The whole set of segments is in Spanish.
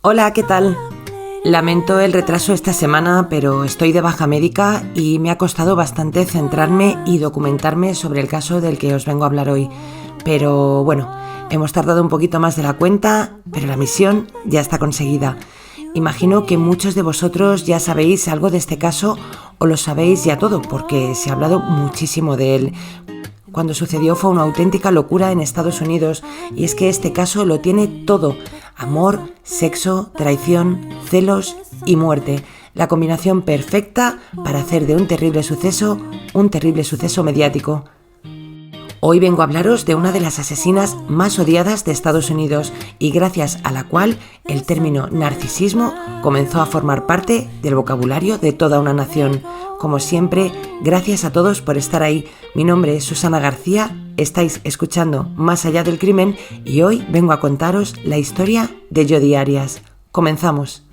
Hola, ¿qué tal? Lamento el retraso esta semana, pero estoy de baja médica y me ha costado bastante centrarme y documentarme sobre el caso del que os vengo a hablar hoy. Pero bueno, hemos tardado un poquito más de la cuenta, pero la misión ya está conseguida. Imagino que muchos de vosotros ya sabéis algo de este caso o lo sabéis ya todo, porque se ha hablado muchísimo de él. Cuando sucedió fue una auténtica locura en Estados Unidos, y es que este caso lo tiene todo: amor, sexo, traición, celos y muerte. La combinación perfecta para hacer de un terrible suceso mediático. Hoy vengo a hablaros de una de las asesinas más odiadas de Estados Unidos y gracias a la cual el término narcisismo comenzó a formar parte del vocabulario de toda una nación. Como siempre, gracias a todos por estar ahí. Mi nombre es Susana García, estáis escuchando Más allá del crimen y hoy vengo a contaros la historia de Jodi Arias. Comenzamos.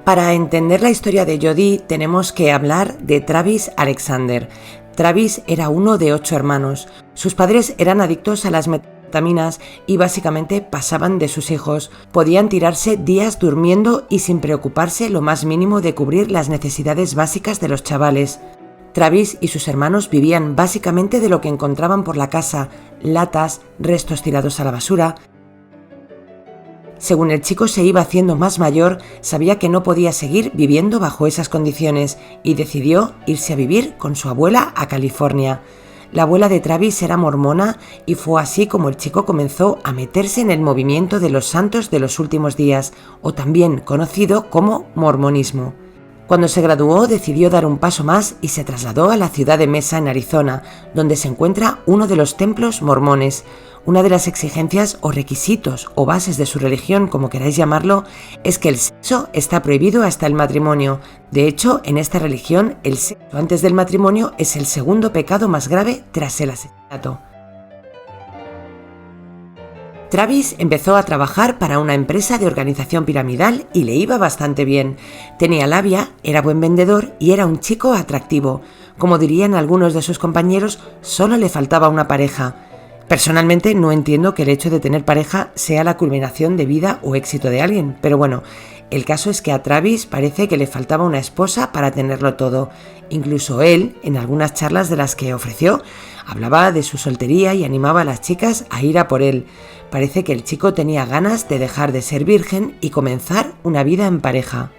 Para entender la historia de Jodi tenemos que hablar de Travis Alexander. Travis era uno de 8 hermanos. Sus padres eran adictos a las metanfetaminas y básicamente pasaban de sus hijos. Podían tirarse días durmiendo y sin preocuparse lo más mínimo de cubrir las necesidades básicas de los chavales. Travis y sus hermanos vivían básicamente de lo que encontraban por la casa: latas, restos tirados a la basura. Según el chico se iba haciendo más mayor, sabía que no podía seguir viviendo bajo esas condiciones y decidió irse a vivir con su abuela a California. La abuela de Travis era mormona y fue así como el chico comenzó a meterse en el movimiento de los santos de los últimos días, o también conocido como mormonismo. Cuando se graduó decidió dar un paso más y se trasladó a la ciudad de Mesa, en Arizona, donde se encuentra uno de los templos mormones. Una de las exigencias o requisitos o bases de su religión, como queráis llamarlo, es que el sexo está prohibido hasta el matrimonio. De hecho, en esta religión, el sexo antes del matrimonio es el segundo pecado más grave tras el asesinato. Travis empezó a trabajar para una empresa de organización piramidal y le iba bastante bien. Tenía labia, era buen vendedor y era un chico atractivo. Como dirían algunos de sus compañeros, solo le faltaba una pareja. Personalmente no entiendo que el hecho de tener pareja sea la culminación de vida o éxito de alguien, pero bueno, el caso es que a Travis parece que le faltaba una esposa para tenerlo todo. Incluso él, en algunas charlas de las que ofreció, hablaba de su soltería y animaba a las chicas a ir a por él. Parece que el chico tenía ganas de dejar de ser virgen y comenzar una vida en pareja.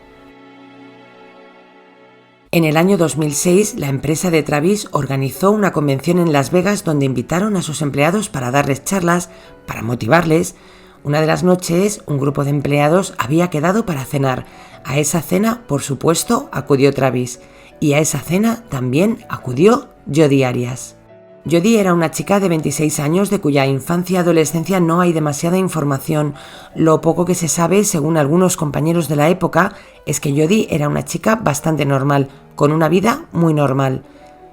En el año 2006, la empresa de Travis organizó una convención en Las Vegas donde invitaron a sus empleados para darles charlas, para motivarles. Una de las noches, un grupo de empleados había quedado para cenar. A esa cena, por supuesto, acudió Travis. Y a esa cena también acudió Jodi Arias. Jodi era una chica de 26 años de cuya infancia y adolescencia no hay demasiada información. Lo poco que se sabe, según algunos compañeros de la época, es que Jodi era una chica bastante normal, con una vida muy normal.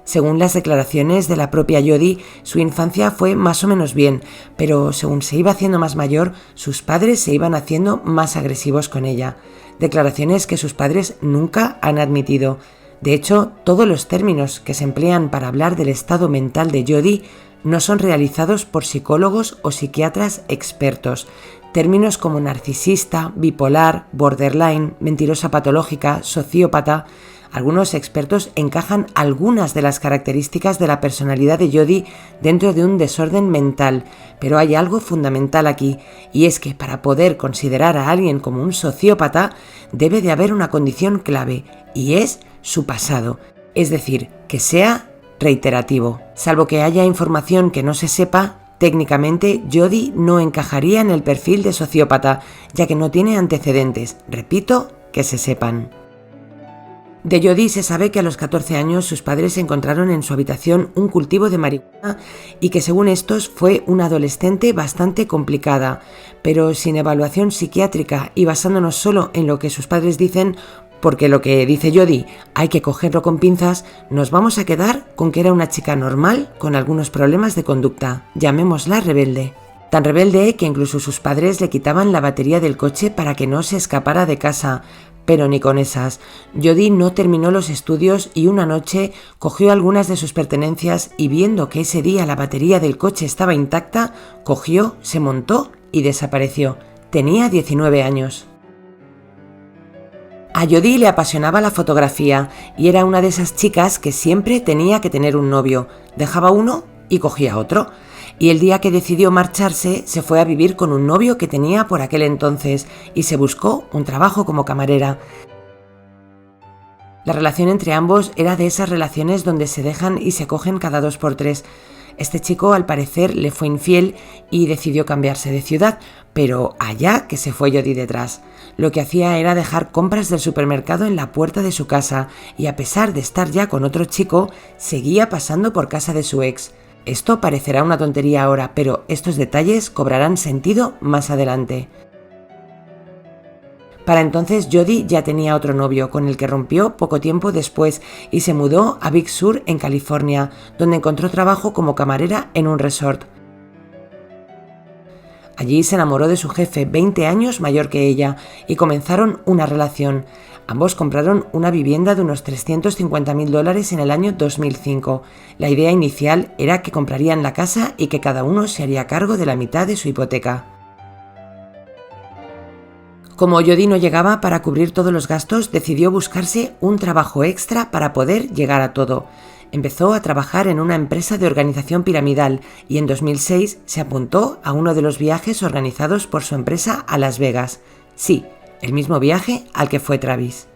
Según las declaraciones de la propia Jodi, su infancia fue más o menos bien, pero según se iba haciendo más mayor, sus padres se iban haciendo más agresivos con ella. Declaraciones que sus padres nunca han admitido. De hecho, todos los términos que se emplean para hablar del estado mental de Jodi no son realizados por psicólogos o psiquiatras expertos. Términos como narcisista, bipolar, borderline, mentirosa patológica, sociópata. Algunos expertos encajan algunas de las características de la personalidad de Jodi dentro de un desorden mental, pero hay algo fundamental aquí, y es que para poder considerar a alguien como un sociópata debe de haber una condición clave, y es su pasado, es decir, que sea reiterativo. Salvo que haya información que no se sepa, técnicamente Jodi no encajaría en el perfil de sociópata, ya que no tiene antecedentes, repito, que se sepan. De Jody se sabe que a los 14 años sus padres encontraron en su habitación un cultivo de marihuana y que según estos fue una adolescente bastante complicada, pero sin evaluación psiquiátrica y basándonos solo en lo que sus padres dicen, porque lo que dice Jody hay que cogerlo con pinzas, nos vamos a quedar con que era una chica normal con algunos problemas de conducta, llamémosla rebelde. Tan rebelde que incluso sus padres le quitaban la batería del coche para que no se escapara de casa. Pero ni con esas. Jody no terminó los estudios y una noche cogió algunas de sus pertenencias y viendo que ese día la batería del coche estaba intacta, cogió, se montó y desapareció. Tenía 19 años. A Jody le apasionaba la fotografía y era una de esas chicas que siempre tenía que tener un novio. Dejaba uno y cogía otro. Y el día que decidió marcharse, se fue a vivir con un novio que tenía por aquel entonces y se buscó un trabajo como camarera. La relación entre ambos era de esas relaciones donde se dejan y se cogen cada 2 por 3. Este chico al parecer le fue infiel y decidió cambiarse de ciudad, pero allá que se fue Jody detrás. Lo que hacía era dejar compras del supermercado en la puerta de su casa y a pesar de estar ya con otro chico, seguía pasando por casa de su ex. Esto parecerá una tontería ahora, pero estos detalles cobrarán sentido más adelante. Para entonces Jody ya tenía otro novio, con el que rompió poco tiempo después y se mudó a Big Sur, en California, donde encontró trabajo como camarera en un resort. Allí se enamoró de su jefe, 20 años mayor que ella, y comenzaron una relación. Ambos compraron una vivienda de unos $350,000 en el año 2005. La idea inicial era que comprarían la casa y que cada uno se haría cargo de la mitad de su hipoteca. Como Jody no llegaba para cubrir todos los gastos, decidió buscarse un trabajo extra para poder llegar a todo. Empezó a trabajar en una empresa de organización piramidal y en 2006 se apuntó a uno de los viajes organizados por su empresa a Las Vegas. Sí, el mismo viaje al que fue Travis.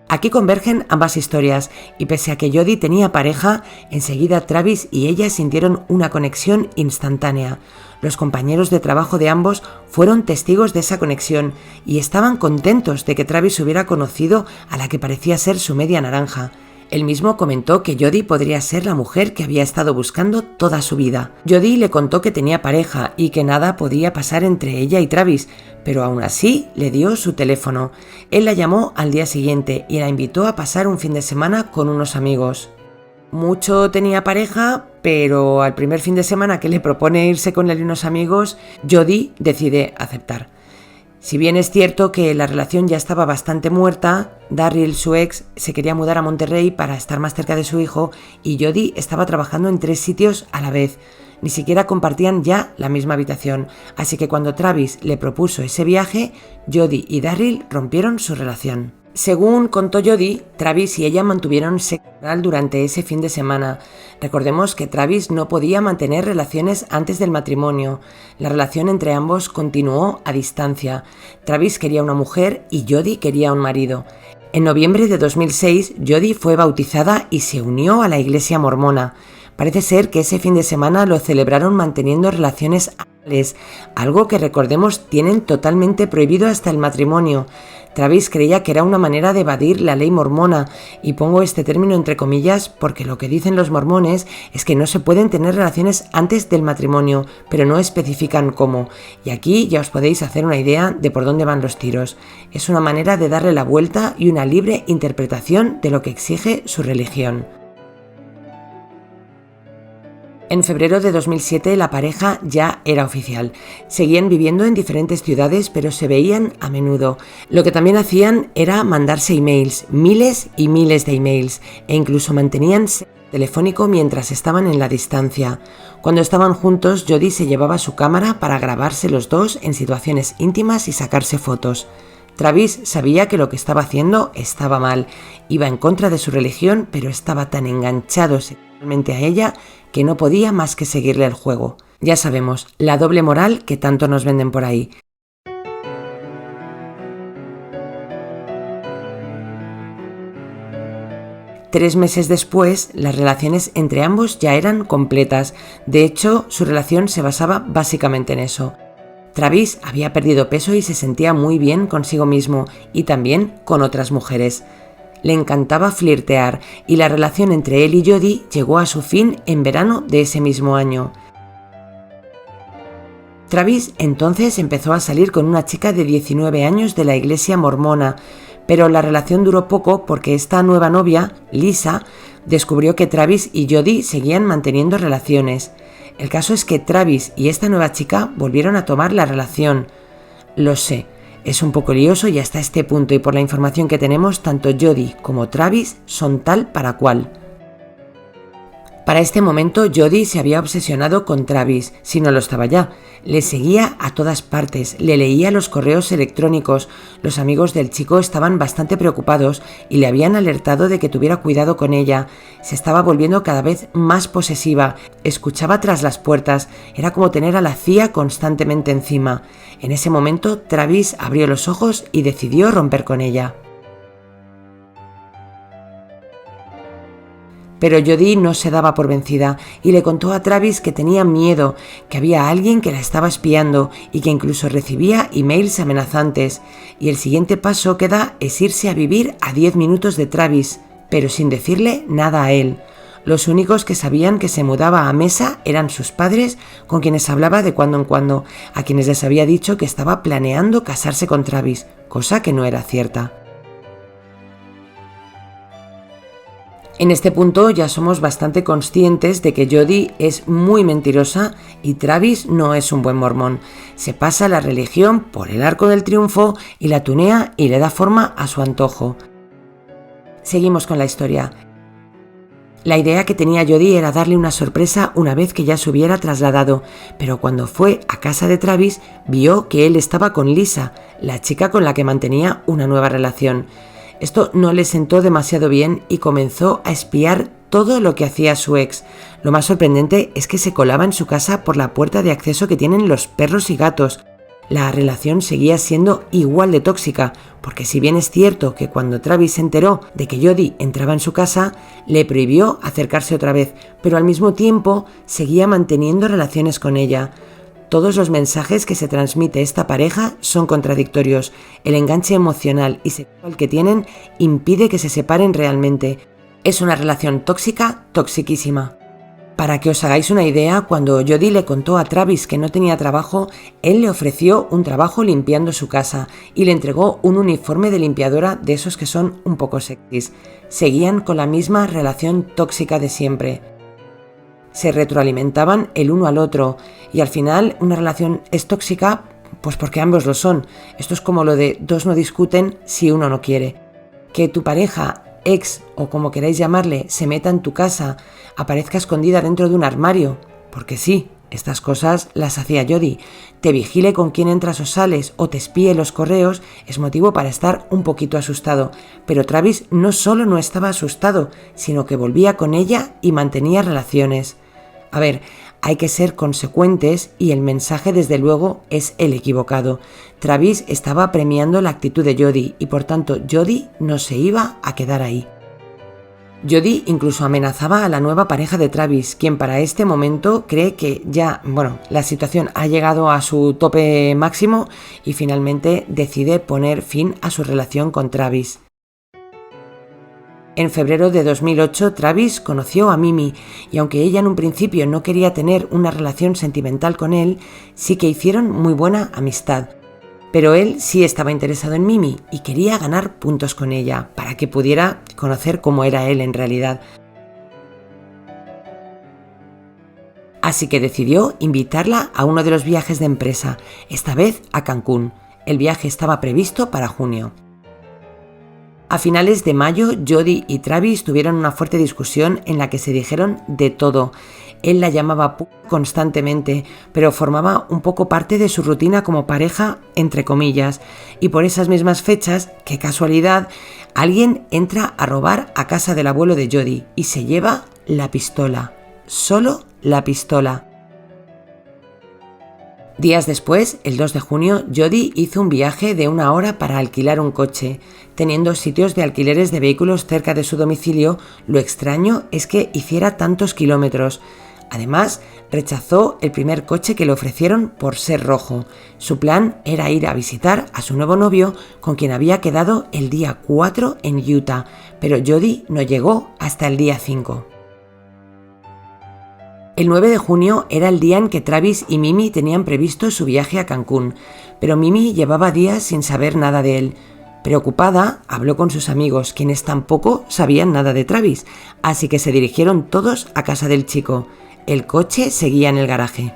Aquí convergen ambas historias y pese a que Jody tenía pareja, enseguida Travis y ella sintieron una conexión instantánea. Los compañeros de trabajo de ambos fueron testigos de esa conexión y estaban contentos de que Travis hubiera conocido a la que parecía ser su media naranja. Él mismo comentó que Jody podría ser la mujer que había estado buscando toda su vida. Jody le contó que tenía pareja y que nada podía pasar entre ella y Travis, pero aún así le dio su teléfono. Él la llamó al día siguiente y la invitó a pasar un fin de semana con unos amigos. Mucho tenía pareja, pero al primer fin de semana que le propone irse con él y unos amigos, Jody decide aceptar. Si bien es cierto que la relación ya estaba bastante muerta, Darryl, su ex, se quería mudar a Monterrey para estar más cerca de su hijo y Jody estaba trabajando en 3 sitios a la vez. Ni siquiera compartían ya la misma habitación, así que cuando Travis le propuso ese viaje, Jody y Darryl rompieron su relación. Según contó Jody, Travis y ella mantuvieron sexo oral durante ese fin de semana. Recordemos que Travis no podía mantener relaciones antes del matrimonio. La relación entre ambos continuó a distancia. Travis quería una mujer y Jody quería un marido. En noviembre de 2006, Jody fue bautizada y se unió a la iglesia mormona. Parece ser que ese fin de semana lo celebraron manteniendo relaciones anales, algo que recordemos tienen totalmente prohibido hasta el matrimonio. Travis creía que era una manera de evadir la ley mormona, y pongo este término entre comillas porque lo que dicen los mormones es que no se pueden tener relaciones antes del matrimonio, pero no especifican cómo, y aquí ya os podéis hacer una idea de por dónde van los tiros. Es una manera de darle la vuelta y una libre interpretación de lo que exige su religión. En febrero de 2007 la pareja ya era oficial. Seguían viviendo en diferentes ciudades, pero se veían a menudo. Lo que también hacían era mandarse emails, miles y miles de emails, e incluso mantenían telefónico mientras estaban en la distancia. Cuando estaban juntos, Jody se llevaba su cámara para grabarse los dos en situaciones íntimas y sacarse fotos. Travis sabía que lo que estaba haciendo estaba mal, iba en contra de su religión, pero estaba tan enganchado sexualmente a ella que no podía más que seguirle el juego. Ya sabemos, la doble moral que tanto nos venden por ahí. Tres meses después, las relaciones entre ambos ya eran completas. De hecho, su relación se basaba básicamente en eso. Travis había perdido peso y se sentía muy bien consigo mismo y también con otras mujeres. Le encantaba flirtear y la relación entre él y Jody llegó a su fin en verano de ese mismo año. Travis entonces empezó a salir con una chica de 19 años de la iglesia mormona, pero la relación duró poco porque esta nueva novia, Lisa, descubrió que Travis y Jody seguían manteniendo relaciones. El caso es que Travis y esta nueva chica volvieron a tomar la relación. Lo sé, es un poco lioso y hasta este punto, y por la información que tenemos, tanto Jody como Travis son tal para cual. Para este momento, Jody se había obsesionado con Travis, si no lo estaba ya. Le seguía a todas partes, le leía los correos electrónicos. Los amigos del chico estaban bastante preocupados y le habían alertado de que tuviera cuidado con ella. Se estaba volviendo cada vez más posesiva, escuchaba tras las puertas, era como tener a la CIA constantemente encima. En ese momento, Travis abrió los ojos y decidió romper con ella. Pero Jody no se daba por vencida y le contó a Travis que tenía miedo, que había alguien que la estaba espiando y que incluso recibía emails amenazantes. Y el siguiente paso que da es irse a vivir a 10 minutos de Travis, pero sin decirle nada a él. Los únicos que sabían que se mudaba a Mesa eran sus padres, con quienes hablaba de cuando en cuando, a quienes les había dicho que estaba planeando casarse con Travis, cosa que no era cierta. En este punto ya somos bastante conscientes de que Jody es muy mentirosa y Travis no es un buen mormón. Se pasa la religión por el arco del triunfo y la tunea y le da forma a su antojo. Seguimos con la historia. La idea que tenía Jody era darle una sorpresa una vez que ya se hubiera trasladado, pero cuando fue a casa de Travis vio que él estaba con Lisa, la chica con la que mantenía una nueva relación. Esto no le sentó demasiado bien y comenzó a espiar todo lo que hacía su ex. Lo más sorprendente es que se colaba en su casa por la puerta de acceso que tienen los perros y gatos. La relación seguía siendo igual de tóxica, porque si bien es cierto que cuando Travis se enteró de que Jody entraba en su casa, le prohibió acercarse otra vez, pero al mismo tiempo seguía manteniendo relaciones con ella. Todos los mensajes que se transmite esta pareja son contradictorios. El enganche emocional y sexual que tienen impide que se separen realmente. Es una relación tóxica, toxiquísima. Para que os hagáis una idea, cuando Jody le contó a Travis que no tenía trabajo, él le ofreció un trabajo limpiando su casa y le entregó un uniforme de limpiadora de esos que son un poco sexys. Seguían con la misma relación tóxica de siempre. Se retroalimentaban el uno al otro y al final una relación es tóxica pues porque ambos lo son. Esto es como lo de dos no discuten si uno no quiere. Que tu pareja, ex o como queráis llamarle, se meta en tu casa, aparezca escondida dentro de un armario, porque sí, estas cosas las hacía Jody, te vigile con quién entras o sales o te espíe los correos, es motivo para estar un poquito asustado. Pero Travis no solo no estaba asustado, sino que volvía con ella y mantenía relaciones. A ver, hay que ser consecuentes y el mensaje desde luego es el equivocado. Travis estaba premiando la actitud de Jody y por tanto Jody no se iba a quedar ahí. Jody incluso amenazaba a la nueva pareja de Travis, quien para este momento cree que ya, la situación ha llegado a su tope máximo y finalmente decide poner fin a su relación con Travis. En febrero de 2008, Travis conoció a Mimi y aunque ella en un principio no quería tener una relación sentimental con él, sí que hicieron muy buena amistad. Pero él sí estaba interesado en Mimi y quería ganar puntos con ella para que pudiera conocer cómo era él en realidad. Así que decidió invitarla a uno de los viajes de empresa, esta vez a Cancún. El viaje estaba previsto para junio. A finales de mayo, Jody y Travis tuvieron una fuerte discusión en la que se dijeron de todo. Él la llamaba constantemente, pero formaba un poco parte de su rutina como pareja, entre comillas. Y por esas mismas fechas, qué casualidad, alguien entra a robar a casa del abuelo de Jody y se lleva la pistola. Solo la pistola. Días después, el 2 de junio, Jody hizo un viaje de 1 hora para alquilar un coche. Teniendo sitios de alquileres de vehículos cerca de su domicilio, lo extraño es que hiciera tantos kilómetros. Además, rechazó el primer coche que le ofrecieron por ser rojo. Su plan era ir a visitar a su nuevo novio, con quien había quedado el día 4 en Utah, pero Jody no llegó hasta el día 5. El 9 de junio era el día en que Travis y Mimi tenían previsto su viaje a Cancún, pero Mimi llevaba días sin saber nada de él. Preocupada, habló con sus amigos, quienes tampoco sabían nada de Travis, así que se dirigieron todos a casa del chico. El coche seguía en el garaje.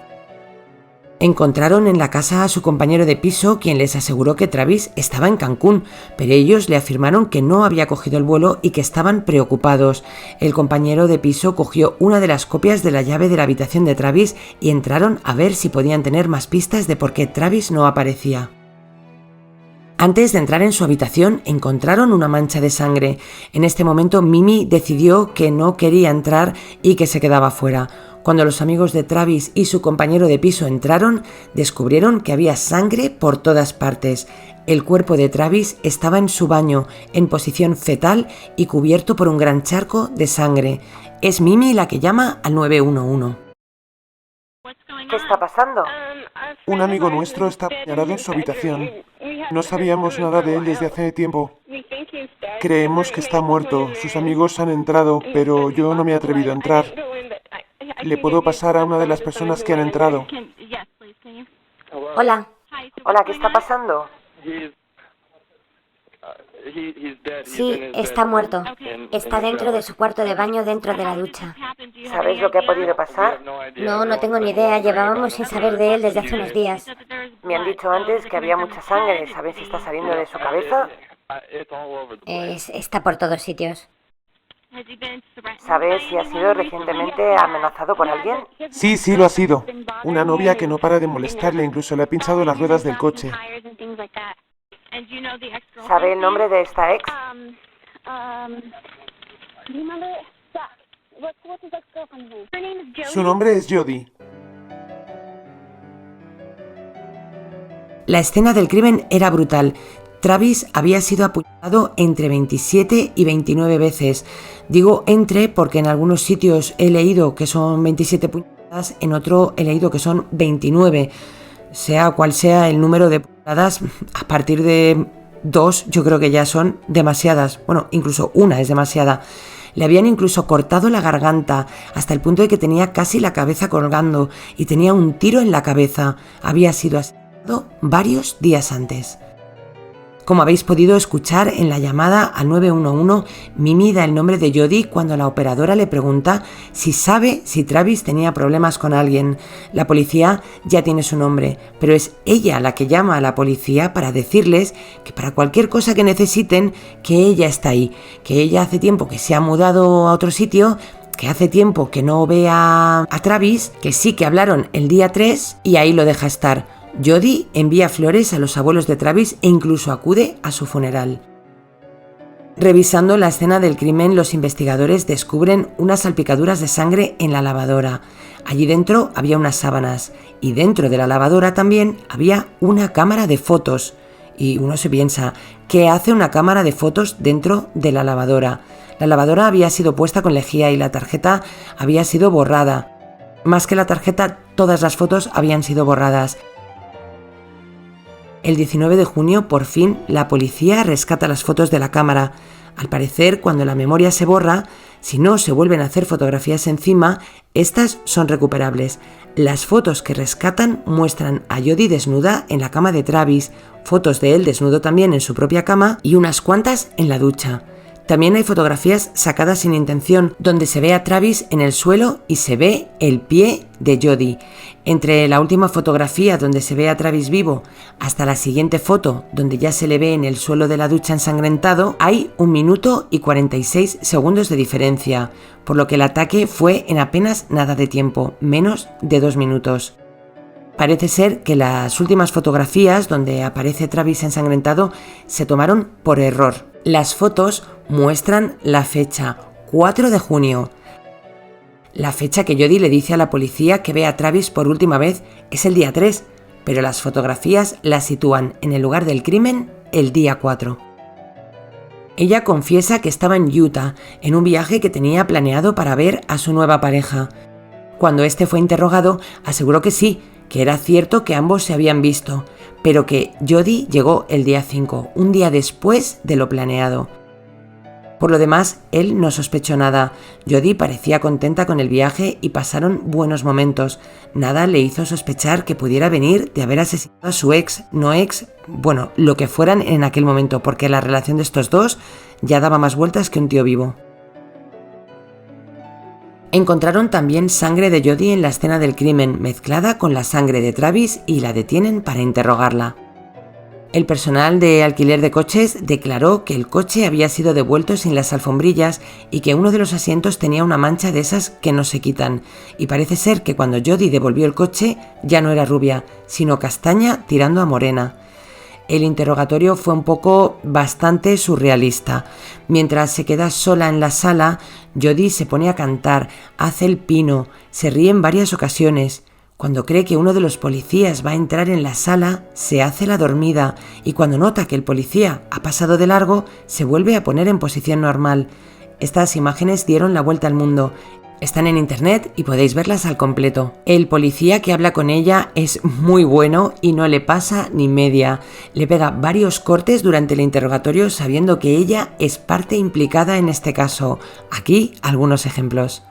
Encontraron en la casa a su compañero de piso, quien les aseguró que Travis estaba en Cancún, pero ellos le afirmaron que no había cogido el vuelo y que estaban preocupados. El compañero de piso cogió una de las copias de la llave de la habitación de Travis y entraron a ver si podían tener más pistas de por qué Travis no aparecía. Antes de entrar en su habitación, encontraron una mancha de sangre. En este momento, Mimi decidió que no quería entrar y que se quedaba fuera. Cuando los amigos de Travis y su compañero de piso entraron, descubrieron que había sangre por todas partes. El cuerpo de Travis estaba en su baño, en posición fetal y cubierto por un gran charco de sangre. Es Mimi la que llama al 911. ¿Qué está pasando? Un amigo nuestro está apuñalado en su habitación. No sabíamos nada de él desde hace tiempo. Creemos que está muerto. Sus amigos han entrado, pero yo no me he atrevido a entrar. ¿Le puedo pasar a una de las personas que han entrado? Hola. Hola, ¿qué está pasando? Sí, está muerto. Está dentro de su cuarto de baño, dentro de la ducha. ¿Sabes lo que ha podido pasar? No tengo ni idea. Llevábamos sin saber de él desde hace unos días. Me han dicho antes que había mucha sangre. ¿Sabes si está saliendo de su cabeza? Está por todos sitios. ¿Sabes si ha sido recientemente amenazado por alguien? Sí, lo ha sido. Una novia que no para de molestarle, incluso le ha pinchado las ruedas del coche. ¿Sabe el nombre de esta ex? Su nombre es Jody. La escena del crimen era brutal. Travis había sido apuñalado entre 27 y 29 veces. Digo entre porque en algunos sitios he leído que son 27 puñaladas, en otro he leído que son 29. Sea cual sea el número de puñaladas, a partir de 2 yo creo que ya son demasiadas. Bueno, incluso una es demasiada. Le habían incluso cortado la garganta hasta el punto de que tenía casi la cabeza colgando y tenía un tiro en la cabeza. Había sido asesinado varios días antes. Como habéis podido escuchar en la llamada al 911, Mimi da el nombre de Jody cuando la operadora le pregunta si sabe si Travis tenía problemas con alguien. La policía ya tiene su nombre, pero es ella la que llama a la policía para decirles que para cualquier cosa que necesiten, que ella está ahí, que ella hace tiempo que se ha mudado a otro sitio, que hace tiempo que no ve a Travis, que sí que hablaron el día 3 y ahí lo deja estar. Jody envía flores a los abuelos de Travis e incluso acude a su funeral. Revisando la escena del crimen, los investigadores descubren unas salpicaduras de sangre en la lavadora. Allí dentro había unas sábanas y dentro de la lavadora también había una cámara de fotos. Y uno se piensa, ¿qué hace una cámara de fotos dentro de la lavadora? La lavadora había sido puesta con lejía y la tarjeta había sido borrada. Más que la tarjeta, todas las fotos habían sido borradas. El 19 de junio, por fin, la policía rescata las fotos de la cámara. Al parecer, cuando la memoria se borra, si no se vuelven a hacer fotografías encima, estas son recuperables. Las fotos que rescatan muestran a Jody desnuda en la cama de Travis, fotos de él desnudo también en su propia cama y unas cuantas en la ducha. También hay fotografías sacadas sin intención, donde se ve a Travis en el suelo y se ve el pie de Jody. Entre la última fotografía donde se ve a Travis vivo hasta la siguiente foto donde ya se le ve en el suelo de la ducha ensangrentado, hay 1 minuto y 46 segundos de diferencia, por lo que el ataque fue en apenas nada de tiempo, menos de 2 minutos. Parece ser que las últimas fotografías donde aparece Travis ensangrentado se tomaron por error. Las fotos muestran la fecha, 4 de junio. La fecha que Jody le dice a la policía que ve a Travis por última vez es el día 3, pero las fotografías la sitúan en el lugar del crimen el día 4. Ella confiesa que estaba en Utah, en un viaje que tenía planeado para ver a su nueva pareja. Cuando este fue interrogado, aseguró que sí, que era cierto que ambos se habían visto, pero que Jody llegó el día 5, un día después de lo planeado. Por lo demás, él no sospechó nada. Jody parecía contenta con el viaje y pasaron buenos momentos. Nada le hizo sospechar que pudiera venir de haber asesinado a su ex, bueno, lo que fueran en aquel momento, porque la relación de estos dos ya daba más vueltas que un tío vivo. Encontraron también sangre de Jody en la escena del crimen, mezclada con la sangre de Travis, y la detienen para interrogarla. El personal de alquiler de coches declaró que el coche había sido devuelto sin las alfombrillas y que uno de los asientos tenía una mancha de esas que no se quitan, y parece ser que cuando Jody devolvió el coche ya no era rubia, sino castaña tirando a morena. El interrogatorio fue bastante surrealista. Mientras se queda sola en la sala, Jody se pone a cantar, hace el pino, se ríe en varias ocasiones. Cuando cree que uno de los policías va a entrar en la sala, se hace la dormida, y cuando nota que el policía ha pasado de largo, se vuelve a poner en posición normal. Estas imágenes dieron la vuelta al mundo. Están en internet y podéis verlas al completo. El policía que habla con ella es muy bueno y no le pasa ni media. Le pega varios cortes durante el interrogatorio sabiendo que ella es parte implicada en este caso. Aquí algunos ejemplos.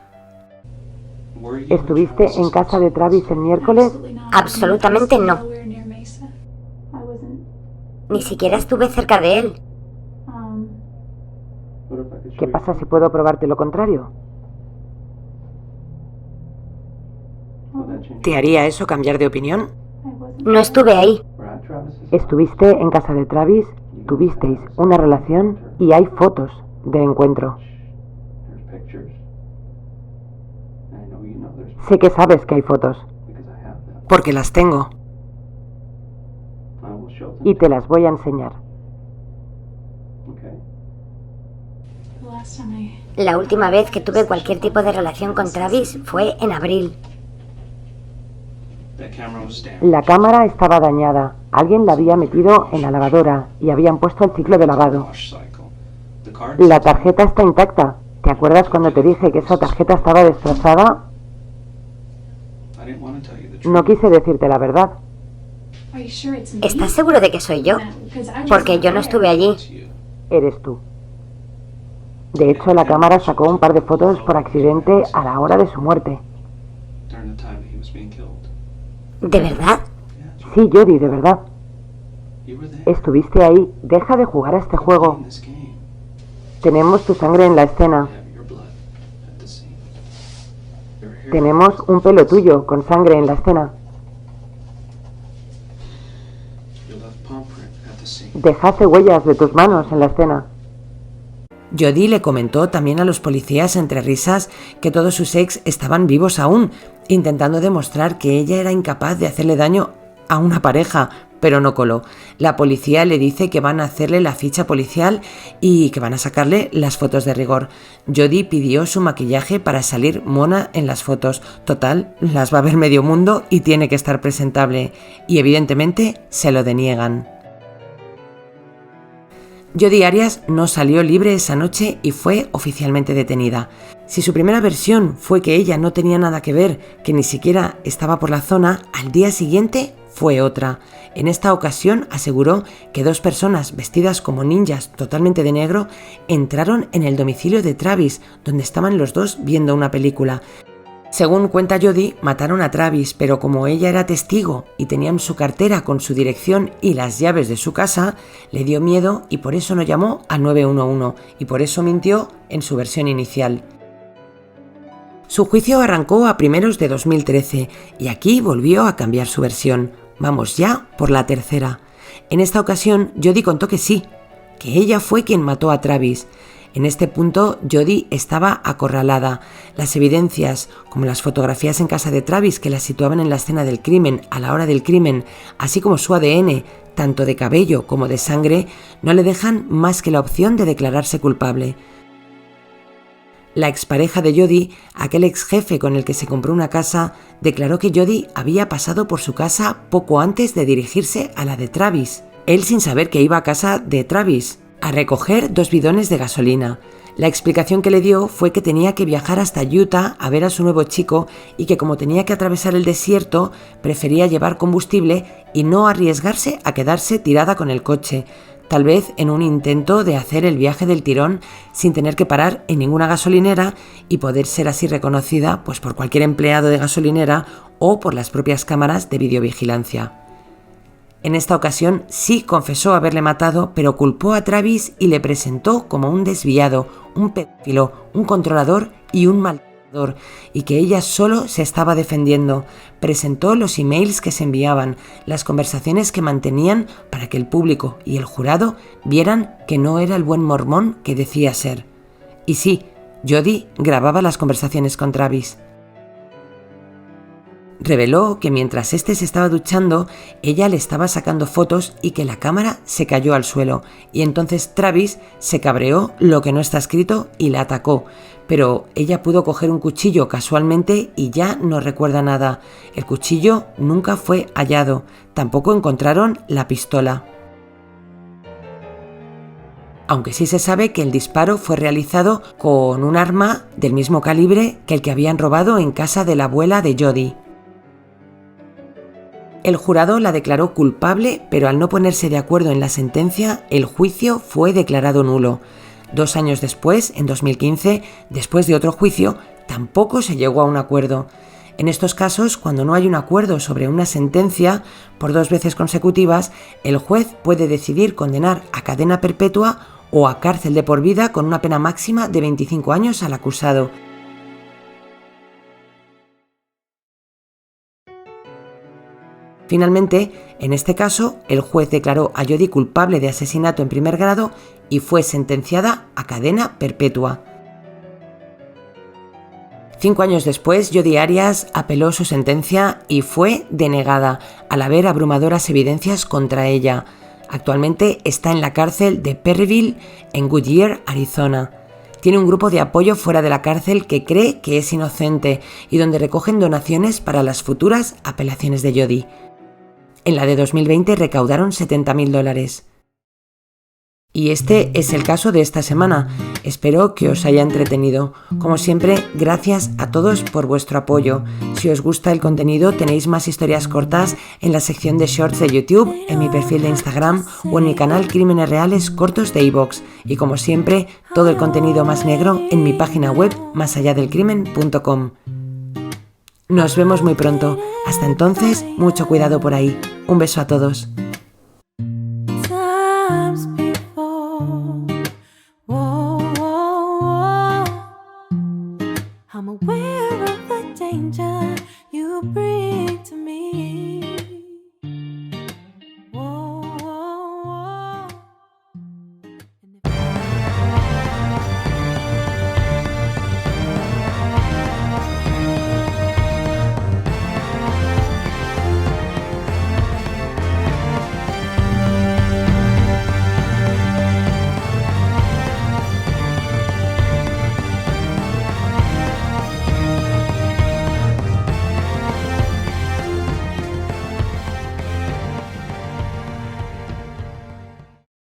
¿Estuviste en casa de Travis el miércoles? Absolutamente no. Ni siquiera estuve cerca de él. ¿Qué pasa si puedo probarte lo contrario? ¿Te haría eso cambiar de opinión? No estuve ahí. Estuviste en casa de Travis, tuvisteis una relación y hay fotos de encuentro. Sé que sabes que hay fotos. Porque las tengo. Y te las voy a enseñar. La última vez que tuve cualquier tipo de relación con Travis fue en abril. La cámara estaba dañada. Alguien la había metido en la lavadora y habían puesto el ciclo de lavado. La tarjeta está intacta. ¿Te acuerdas cuando te dije que esa tarjeta estaba destrozada? No quise decirte la verdad. ¿Estás seguro de que soy yo? Porque yo no estuve allí. Eres tú. De hecho, la cámara sacó un par de fotos por accidente a la hora de su muerte. ¿De verdad? Sí, Jody, de verdad. Estuviste ahí. Deja de jugar a este juego. Tenemos tu sangre en la escena. Tenemos un pelo tuyo con sangre en la escena. Dejaste huellas de tus manos en la escena. Jody le comentó también a los policías entre risas que todos sus ex estaban vivos aún, intentando demostrar que ella era incapaz de hacerle daño a una pareja, pero no coló. La policía le dice que van a hacerle la ficha policial y que van a sacarle las fotos de rigor. Jody pidió su maquillaje para salir mona en las fotos. Total, las va a ver medio mundo y tiene que estar presentable. Y evidentemente se lo deniegan. Jody Arias no salió libre esa noche y fue oficialmente detenida. Si su primera versión fue que ella no tenía nada que ver, que ni siquiera estaba por la zona, al día siguiente fue otra. En esta ocasión aseguró que dos personas vestidas como ninjas totalmente de negro entraron en el domicilio de Travis, donde estaban los dos viendo una película. Según cuenta Jody, mataron a Travis, pero como ella era testigo y tenían su cartera con su dirección y las llaves de su casa, le dio miedo y por eso no llamó al 911 y por eso mintió en su versión inicial. Su juicio arrancó a primeros de 2013 y aquí volvió a cambiar su versión. Vamos ya por la tercera. En esta ocasión, Jody contó que sí, que ella fue quien mató a Travis. En este punto, Jody estaba acorralada. Las evidencias, como las fotografías en casa de Travis que la situaban en la escena del crimen a la hora del crimen, así como su ADN, tanto de cabello como de sangre, no le dejan más que la opción de declararse culpable. La expareja de Jody, aquel ex jefe con el que se compró una casa, declaró que Jody había pasado por su casa poco antes de dirigirse a la de Travis. Él sin saber que iba a casa de Travis a recoger 2 bidones de gasolina. La explicación que le dio fue que tenía que viajar hasta Utah a ver a su nuevo chico y que como tenía que atravesar el desierto, prefería llevar combustible y no arriesgarse a quedarse tirada con el coche, tal vez en un intento de hacer el viaje del tirón sin tener que parar en ninguna gasolinera y poder ser así reconocida pues por cualquier empleado de gasolinera o por las propias cámaras de videovigilancia. En esta ocasión sí confesó haberle matado, pero culpó a Travis y le presentó como un desviado, un pedófilo, un controlador y un maltratador, y que ella solo se estaba defendiendo. Presentó los emails que se enviaban, las conversaciones que mantenían para que el público y el jurado vieran que no era el buen mormón que decía ser. Y sí, Jodi grababa las conversaciones con Travis. Reveló que mientras éste se estaba duchando, ella le estaba sacando fotos y que la cámara se cayó al suelo, y entonces Travis se cabreó, lo que no está escrito, y la atacó, pero ella pudo coger un cuchillo casualmente y ya no recuerda nada. El cuchillo nunca fue hallado, tampoco encontraron la pistola. Aunque sí se sabe que el disparo fue realizado con un arma del mismo calibre que el que habían robado en casa de la abuela de Jodi. El jurado la declaró culpable, pero al no ponerse de acuerdo en la sentencia, el juicio fue declarado nulo. 2 años después, en 2015, después de otro juicio, tampoco se llegó a un acuerdo. En estos casos, cuando no hay un acuerdo sobre una sentencia, por 2 veces consecutivas, el juez puede decidir condenar a cadena perpetua o a cárcel de por vida con una pena máxima de 25 años al acusado. Finalmente, en este caso, el juez declaró a Jodi culpable de asesinato en primer grado y fue sentenciada a cadena perpetua. 5 años después, Jodi Arias apeló su sentencia y fue denegada, al haber abrumadoras evidencias contra ella. Actualmente está en la cárcel de Perryville, en Goodyear, Arizona. Tiene un grupo de apoyo fuera de la cárcel que cree que es inocente y donde recogen donaciones para las futuras apelaciones de Jodi. En la de 2020 recaudaron $70.000. Y este es el caso de esta semana. Espero que os haya entretenido. Como siempre, gracias a todos por vuestro apoyo. Si os gusta el contenido, tenéis más historias cortas en la sección de Shorts de YouTube, en mi perfil de Instagram o en mi canal Crímenes Reales Cortos de iVoox. Y como siempre, todo el contenido más negro en mi página web másalladelcrimen.com. Nos vemos muy pronto. Hasta entonces, mucho cuidado por ahí. Un beso a todos.